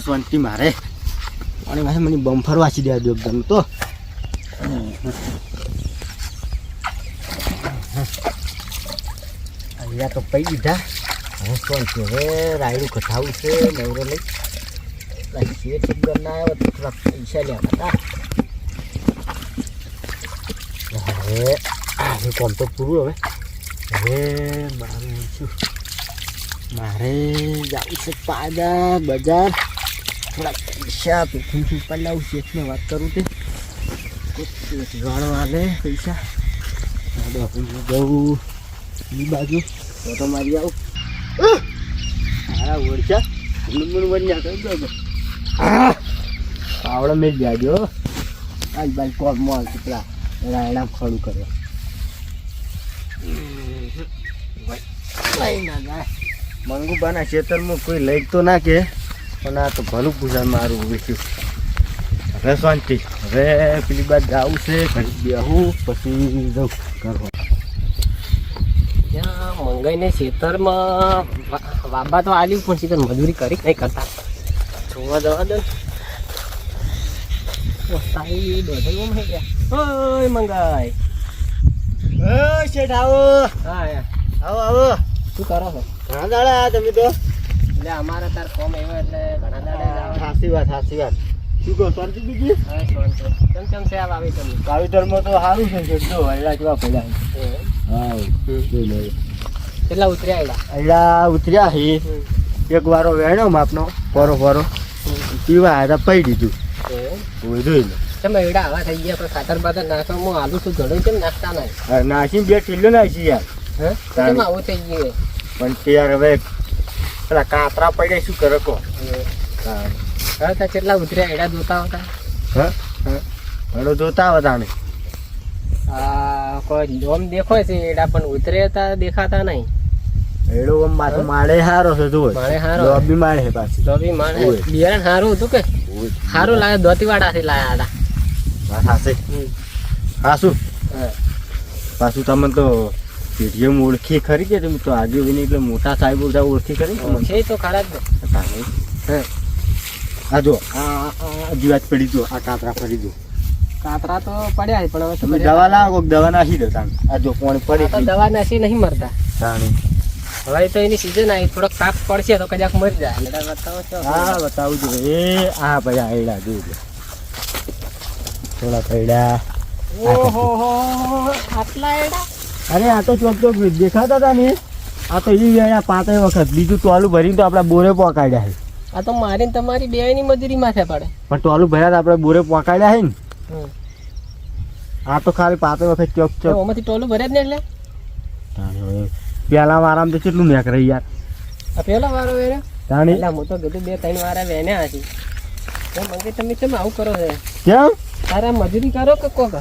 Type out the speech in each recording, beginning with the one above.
શાંતિ મારે અને મારે મને બમ્ફર વાંચી દેવા દો એકદમ તો અહીંયા તો પૈ દીધા હવે શાંતિ હવે રાયડું કથાવું છે નવરો લઈ શેઠ એકદમ ના આવ્યો તો થોડા પૈસા લેવા હતા હવે કોમ તો પૂરું હવે મારું શું મારે જવું છે પાદા બજાર થોડા પૈસા પેકિંગ ઉપર લાવું શેઠને વાત કરું તે ગાળો આલે પૈસા જવું એ બાજુ તો મારી આવું હા ઓળખ્યા બન્યા આવડે મેં જાજો આજ બાજ કોમ મોલ પેલા રાયડા ખડું કરવા મંગુબાના ખેતરમાં કોઈ લઈ તો ના કે પણ આ તો ભલું પૂછા મારું વેચ્યું હવે શાંતિ હવે પેલી બાદ જવું છે ઘડી બેહું પછી જવું કરવા ત્યાં મંગાઈને ખેતરમાં વાબા તો આવ્યું પણ શીખર મજૂરી કરી નહીં કરતા જોવા જવા દો સારી દોઢ ઓય મંગાઈ શેઠ આવો હા આવો આવો શું કરો છો ઘણા દાડા તમે તો એટલે અમારે તાર કોમ એવો એટલે ઘણા દાડા સાચી વાત શું કહો શાંતિ બીજી કેમ કેમ છે આ વાવેતર વાવેતરમાં તો સારું છે શેઠ જો હૈડા જેવા પડ્યા હા કેટલા ઉતર્યા હૈડા ઉતર્યા છે એક વારો વેણો માપનો ફોરો પીવા હતા પડી દીધું જોઈ લો તમે એડા આવા થઈ ગયા કોઈ ખાતર બાતર નાખો હું આલુ શું ઘણું કેમ નાખતા નહીં નાખીને 2 કિલો નાખી યાર કેમ આવું થઈ ગયું પણ યાર હવે પેલા કાતરા પડ્યા શું કરે કહો હા કેટલા ઉતર્યા એડા જોતા હતા હડો જોતા હતા ને કોઈ જોમ દેખાય છે એડા પણ ઉતરે દેખાતા નહીં એડો માથે માળે હારો છે જો માળે હારો લોબી માળે છે પાછી લોબી માળે બિયારણ હારું હતું કે હારું લાગે દોતીવાડાથી લાયા હતા હાસે હા શું પાછું તમે તો પીડીએમ ઓળખી ખરી કે તમે તો આજે વિની એટલે મોટા સાહેબ બધા ઓળખી ખરી છે તો ખરા જ ને આ જો આ જીવાત પડી જો આ કાતરા ફરી જો કાતરા તો પડ્યા છે પણ હવે તમે દવા લાવો દવા નાખી દો તાણ આ જો પાણી પડી તો દવા નાખી નહીં મરતા તાણી હવે તો એની સીઝન આવી થોડોક તાપ પડશે તો કદાચ મરી જાય એટલે બતાવો છો હા બતાવું છું એ આ ભાઈ આયડા જોજો થોડા પૈડા ઓહો આટલા એડા અરે આ તો ચોક ચોક દેખાતા હતા ને આ તો એ વેળા 5 વખત બીજું ટોલું ભરીને તો આપણે બોરે પોકાડ્યા છે આ તો મારી ને તમારી બેયની મજૂરી માથે પડે પણ ટોલું ભર્યા આપણે બોરે પોકાડ્યા છે ને આ તો ખાલી 5 વખત ચોક ચોક ઓમાંથી ટોલું ભર્યા જ ને એટલે પેલા વારામાં તો કેટલું મેક રહી યાર આ પેલો વારો વેર્યો તાણી એટલે હું તો કીધું 2-3 વારા વેન્યા હતી કેમ મંગે તમે કેમ આવું કરો છે કેમ તારે મજૂરી કરો કે કોક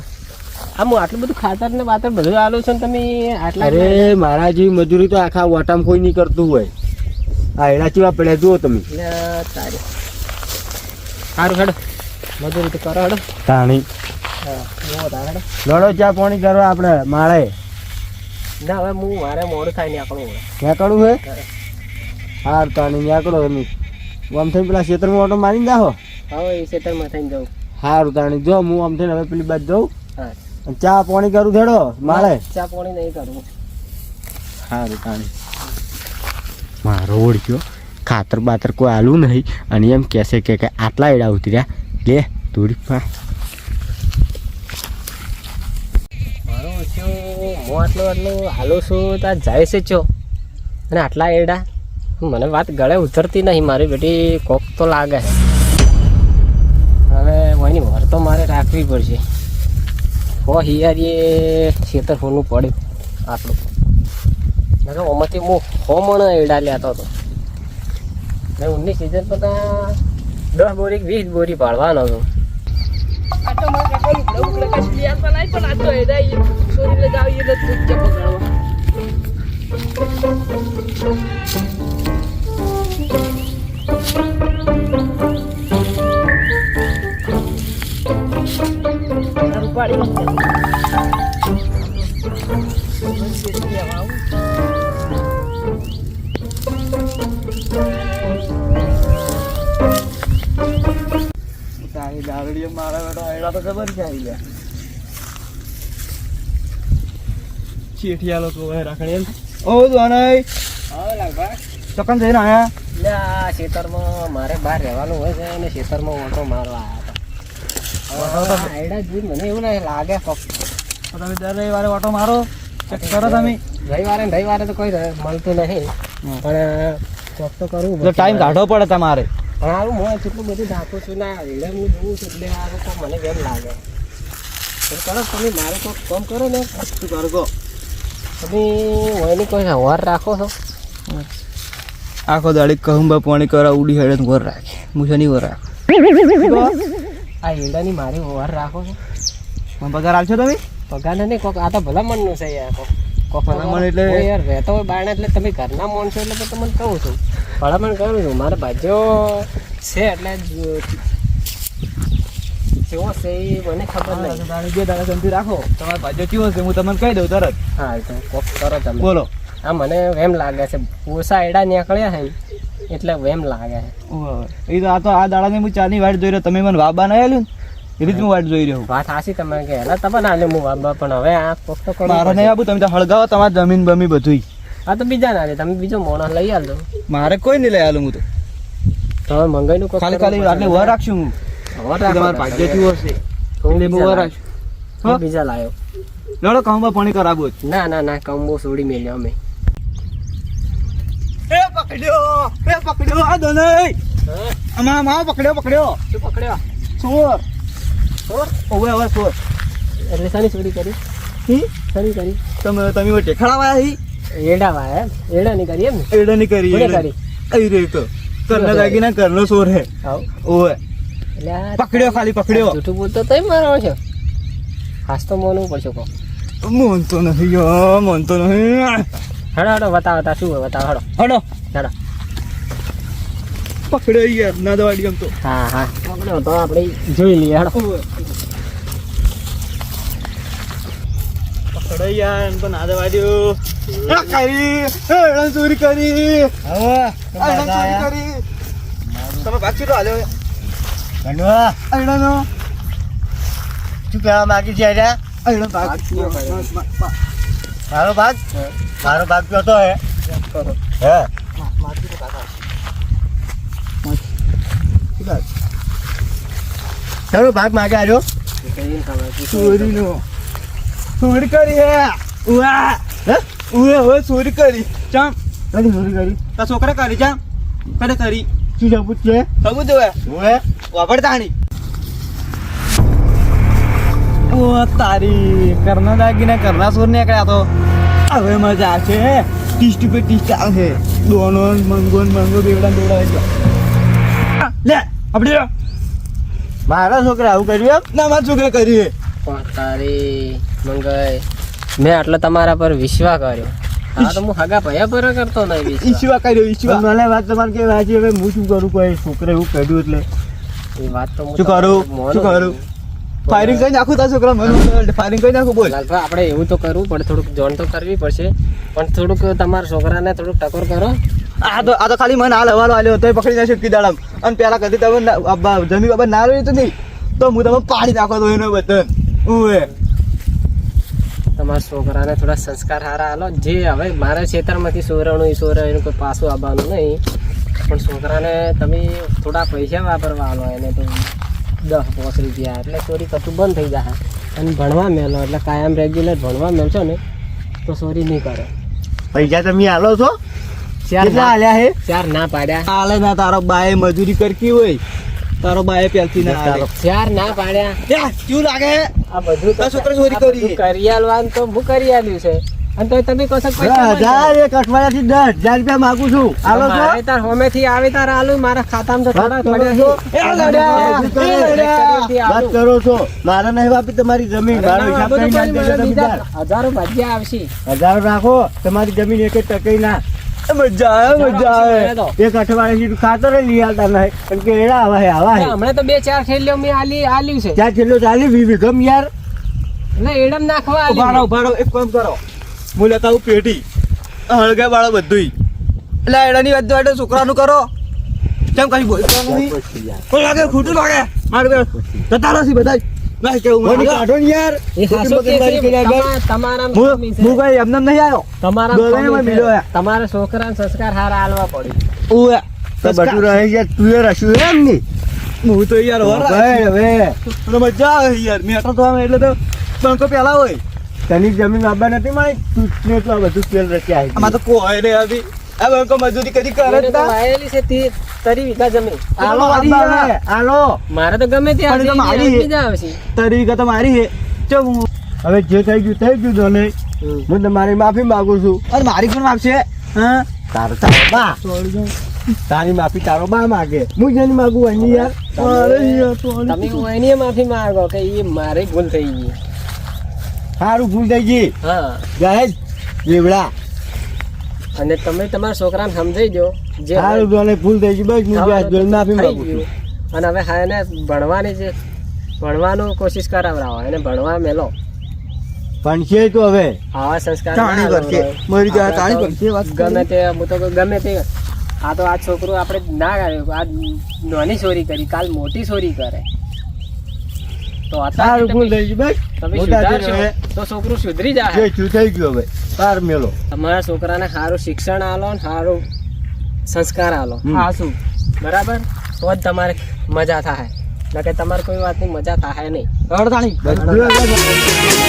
આમ આટલું બધું ખાતર ને બાતર બધું આલો છો ને તમે આટલા અરે મારા જેવી મજૂરી તો આખા વટામાં કોઈ નહીં કરતું હોય આ એડા ચેવા પડ્યા જુઓ તમે તારે સારું હેડો મજૂરી તો કરો હેડો તાણી લડો ચા પાણી કરવા આપણે માળે ના હવે હું મારે મોડું થાય ને આપણું નીકળવું હે હાર તાણી નીકળો તમે આમ થઈને પેલા ખેતરમાં ઓટો મારીને જાઓ હવે એ ખેતરમાં થઈને જાઉં સારું તાણી જો હું આમ થઈને હવે પેલી બાજુ જાઉં હા ચા પાણી કરું થેડો માળે ચા પાણી નહીં કરવું સારું તાણી મારો ઓળખ્યો ખાતર બાતર કોઈ આલું નહીં અને એમ કહેશે કે આટલા એડા ઉતર્યા લે થોડી મારો ઓછો હું આટલું હાલો છું ત્યાં જાય છે ચો અને આટલા એડા મને વાત ગળે ઉતરતી નહીં મારી બેટી કોક તો લાગે હવે એની વર તો મારે રાખવી પડશે હિયારીએ ખેતર હોનું પડ્યું આપણું ઓમાંથી હું હોમણ એડા લેતો હતો મેં ઊનની સિઝન પર 10 બોરી 20 બોરી પાડવાનો હતો મારા બેટા એડા તો ખબર છે આવી ગયા ચેઠિયાલો તો હવે રાખણી એમ ઓ દોનાઈ હા લાગભાઈ ચકન જઈને આયા એટલે આ ખેતરમાં મારે બહાર રહેવાનું હોય છે અને ખેતરમાં ઓટો મારવા આવ્યા હતા આયડા જોઈ મને એવું લાગે તમે દર રવિવારે ઓટો મારો ચેક કરો તમે રવિવારે તો કોઈ મળતું નહીં પણ ચોક તો કરવું ટાઈમ કાઢવો પડે તમારે પણ હારું હું કેટલું બધું ઢાંકું છું ને એટલે હું જોઉં છું એટલે આ લોકો મને કેમ લાગે તો કરો તમે મારું કોઈ કામ કરો ને શું કરો કહો તમે હોયની કોઈ વાર રાખો છો આખો દાડી કહું બા પાણી કરા ઉડી હેડે વર રાખે મુસાની વર રાખે આ હેડાની મારી વાર રાખો છો પણ પગાર આલશો તમે પગાર નહીં કોક આ તો ભલામણનું છે યાર કોક ભલામણ એટલે? હું યાર રહેતો હોય બારણે એટલે તમે ઘરના માણસો એટલે તો તમને કહું છું ભલામણ કરું છું મારા ભાઈઓ છે એટલે કેવો છે એ મને ખબર નહીં બે દાડા શાંતિ રાખો તમારે ભાજ્યો કેવો છે હું તમને કહી દઉં તરત હા તો કોક કરો તમે બોલો આ મને એમ લાગે છે ઓછા એડા નીકળ્યા છે ને એટલે એમ લાગે છે એ તો આ દાડાની હું ચાની વાટ જોઈ રહ્યો તમે મને વાબા ના આલ્યું ને એવી જ હું વાટ જોઈ રહ્યો વાત હાસી તમે કે હેલા તમે ના લે હું બાબા પણ હવે આ કોક તો કરો મારે નહીં આવું તમે તો હળગાવો તમારી જમીન બમી બધું આ તો બીજા ના લે તમે બીજો મોણસ લઈ આવજો મારે કોઈ નહીં લઈ આલું હું તો તમે મંગાઈનું કોક ખાલી ખાલી આટલે વર રાખશું હું તમારે ભાગ્ય કેવો હશે એટલે બહુ વર રાખશું હું બીજા લાયો લડો કામમાં પાણી કરાવો જ ના કંબો છોડી મેલ્યો અમે પકડ્યો આ દોનાઈ આમાં પકડ્યો શું પકડ્યો ચોર ઓવે હવે ચોર એટલે શાની ચોરી કરી શાની કરી તમે ટેખાડા હી એડા વાય એડા ની કરી એમ ને એડા ની કરી કોને કરી અઈ રે તો કરના દાગીના કરનો ચોર હે આવ ઓવે એટલે આ પકડ્યો ખાલી પકડ્યો જૂઠું બોલતો તોય મારવાનો છે ખાસ તો મોનવું પડશે કો મોનતો નહીં હડો બતાવતા શું હોય બતાવો હડો હડો પકડ્યો યાર ના દવાડી આમ તો હા પકડ્યો તો આપણે જોઈ લઈએ હડો પકડ્યો યાર એમ તો ના દવાડ્યો ચોરી કરી તમે ભાગ કેટલો હાલ્યો અઈડાનો શું કહેવા માંગી છે અઈડો ભાગ મારો ભાગ કયો તો હે તારો ભાગ માગે આવ્યો ચોરી કરી હે ચોરી કરી ચામ ચોરી કરી તા છોકરા કરી ચામ કડે કરી શું સબૂત છે સબૂત જોવે વાપરતા નહીં ઓ તારી કરના દાગીના કરના સોર નીકળ્યા તો હવે મજા છે ટીસ્ટ પે ટીસ્ટ આવે દોનો મંગો બેવડા લે આપણે મારા છોકરા આવું કર્યું ના મારા છોકરા કરી તારી મંગાઈ મેં આટલો તમારા પર વિશ્વાસ કર્યો હા તો હું હગા ભયા પર કરતો નહીં ઈશ્વા કર્યો ઈશ્વા મને વાત તમારે કે વાજી હવે હું શું કરું કોઈ છોકરા એવું કર્યું એટલે એ વાત તો શું કરું ફાયરિંગ કરી નાખું તા છોકરા મને ફાયરિંગ કરી નાખું બોલ લાલભાઈ આપણે એવું તો કરવું પડે થોડુંક જોન તો કરવી પડશે પણ થોડુંક તમારા છોકરાને થોડુંક ટકોર કરો આ તો ખાલી મને હાલ હવાલો આલ્યો તો પકડી ના શક્તિ દાડમ અને પેલા કદી તમે જમી બાબા ના રહ્યું તો નહીં તો હું તમે પાડી નાખો તો એનો બતન ઉવે તમારા છોકરાને થોડા સંસ્કાર સારા આલો જે હવે મારા ખેતરમાંથી સોરાનું એનું કોઈ પાછું આવવાનું નહીં પણ છોકરાને તમે થોડા પૈસા વાપરવા આલો એને તો 10-5 રૂપિયા એટલે ચોરી કરતું બંધ થઈ જાય અને ભણવા મેલો એટલે કાયમ રેગ્યુલર ભણવા મેલશો ને તો ચોરી નહીં કરે પૈસા તમે આલો છો ચાર કેટલા આલ્યા હે ચાર ના પાડ્યા આલે ના તારો બાએ મજૂરી કરકી હોય તારો બાએ પેલથી ના આલે ચાર ના પાડ્યા શું લાગે આ બધું આ છોકરા ચોરી કરી કરી આલવાનું તો હું કરી આલ્યું છે અને તો તમે કહો છો કે પૈસા 10,000 એક અઠવાડિયાથી 10,000 રૂપિયા માંગુ છું આલો છો મારે તાર હોમેથી આવે તાર આલુ મારા ખાતામાં તો થોડા વાત કરો છો મારે નહીં વાપી તમારી જમીન મારો હિસાબ કરીને આલી દેજો જમીનદાર હજારો ભાગ્યા આવશે 1000 રાખો તમારી જમીન એક ટકે ના મજા આવે એક અઠવાડિયાથી ખાતર લઈ આવતા નહીં પણ કે એડા આવા હે હમણાં તો 2-4 થેલીઓ મેં આલ્યું છે ત્યાં છેલ્લો ચાલી વીઘમ યાર એટલે એડમ નાખવા ઉભાડો એક કામ કરો હું લેતા આવું પેટી હળગે વાળો બધું એટલે એડાની વાત છોકરાનું કરો કેમ કઈ બોલવાનું નહીં લાગે ખોટું લાગે મારું જતા રહો છી બધા ભાઈ કેવું મને કાઢો ને યાર એ હાસો કે છે, તમારા હું કઈ એમને નહીં આવ્યો ગોળામાં મિલ્યો હે. તમારા છોકરાને સંસ્કાર હારા આલવા પડે. ઓએ તો બટુ રહે યાર તું એ રસ્યું એમ ની હું તો યાર વર ભાઈ હવે અને મજા આવે યાર મેટો તો આવે એટલે તો બંકો પેલા હોય તની જમીન આપવા નથી મારી તું ને તો આ બધું તેલ રચ્યા આમાં તો કોઈ નહીં આવી આ બંકો મજૂરી કદી કરે મને જ તો ના વાયેલી છે 30 વીઘા જમીન. આલો હવે આલો મારે તો ગમે તે પણ એ તો મારી છે. બીજા આવશે. તારી વિગત મારી હે ચમ હવે જે થઈ ગયું તો નહીં હું તમારી માફી માંગુ છું અને મારી કોણ આપશે હા તારો બા તારી માફી તારો બા માગે હું જેની માંગુ એની યાર અરે યાર તો તમે એની માફી માંગો કે એ મારી ભૂલ થઈ ગઈ. સારું ભૂલ થઈ ગઈ હા, ગહેજ જીવડા અને તમે તમારા છોકરાને સમજાઈ દો જે સારું તને ભૂલ થઈ ગઈ બસ હું ગહેજ જોઈને માફી થઈ માંગુ છું ગયું. અને હવે હા એને ભણવાની છે, ભણવાનું કોશિશ કરાવડાવો એને ભણવા મેલો. પણ છે તો હવે આવા સંસ્કાર તાણી ના કરશે. આલવા. મારી જાત આપણે તાણી તો કરશે, વાત ગમે તે હું તો કહું ગમે તે આ તો આ છોકરું આપણે ના કર્યું આ નાની ચોરી કરી કાલ મોટી ચોરી કરે તો સારું ભૂલ અત્યારે થઈ ગઈ બસ તમે મોટા સુધારશો થઈને તો છોકરું સુધરી જે જાય. છું થઈ ગયું હવે તાર મેલો તમારા છોકરાને સારું શિક્ષણ આલો ને સારું સંસ્કાર આલો. હમ. આ શું બરાબર તો જ તમારે મજા થાય, ના કે તમારે કોઈ વાતની મજા થાય નહીં. અડતાણી બધું